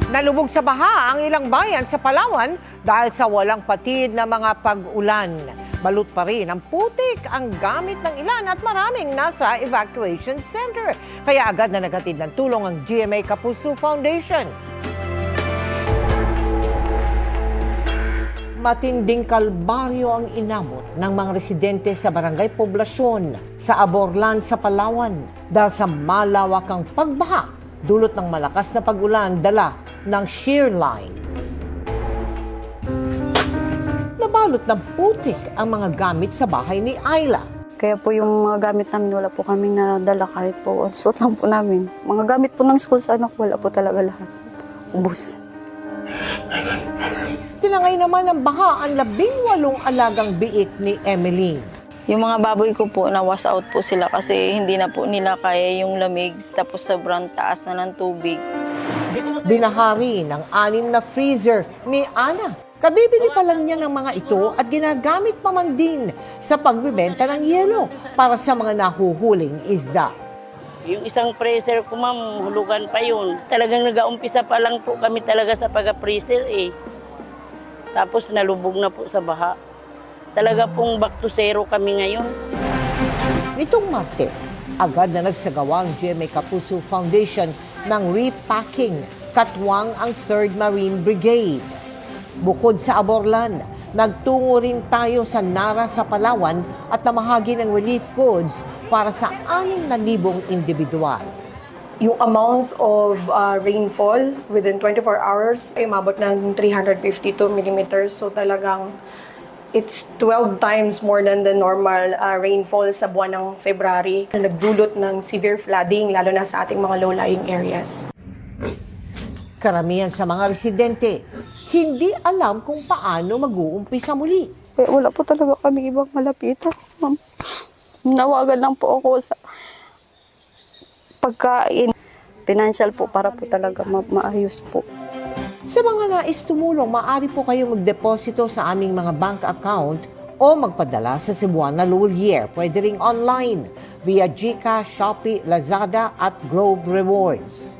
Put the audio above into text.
Nalubog sa baha ang ilang bayan sa Palawan dahil sa walang patid na mga pag-ulan. Balut pa rin ang putik ang gamit ng ilan at maraming nasa evacuation center. Kaya agad na naghatid ng tulong ang GMA Kapuso Foundation. Matinding kalbaryo ang inabot ng mga residente sa Barangay Poblasyon sa Aborlan sa Palawan dahil sa malawakang pagbaha dulot ng malakas na pag-ulan dala ng shear line. Nabalot ng putik ang mga gamit sa bahay ni Ayla. Kaya po yung mga gamit namin, wala po kaming nadala kahit po. Suot lang po namin. Mga gamit po ng school sa anak, wala po talaga lahat. Ubus. Tinangay naman ng baha ang 18 alagang biik ni Emeline. Yung mga baboy ko po, na-wash out po sila kasi hindi na po nila kaya yung lamig. Tapos sobrang taas na ng tubig. Binahari ng 6 na freezer ni Ana. Kabibili pa lang niya ng mga ito at ginagamit pa man din sa pagbibenta ng yelo para sa mga nahuhuling isda. Yung isang freezer ko, ma'am, hulugan pa yun. Talagang nag-aumpisa pa lang po kami talaga sa pag-freezer eh. Tapos nalubog na po sa baha. Talaga pong back to zero kami ngayon. Nitong Martes, agad na nagsagawa ang GMA Kapuso Foundation ng repacking katwang ang 3rd Marine Brigade. Bukod sa Aborlan, nagtungo rin tayo sa Nara sa Palawan at namahagi ng relief goods para sa 6,000 individual. Yung amounts of rainfall within 24 hours ay umabot ng 352 millimeters. So talagang it's 12 times more than the normal rainfall sa buwan ng February. Nagdulot ng severe flooding lalo na sa ating mga low-lying areas. Karamihan sa mga residente, hindi alam kung paano mag-uumpisa muli. Kaya wala po talaga kami ibang malapitan. Ma'am, nawagan lang po ako sa pagkain. Financial po para po talaga maayos po. Sa mga nais tumulong, maaari po kayong magdeposito sa aming mga bank account o magpadala sa Cebuana Lawyer. Pwede ring online via GCash, Shopee, Lazada at Globe Rewards.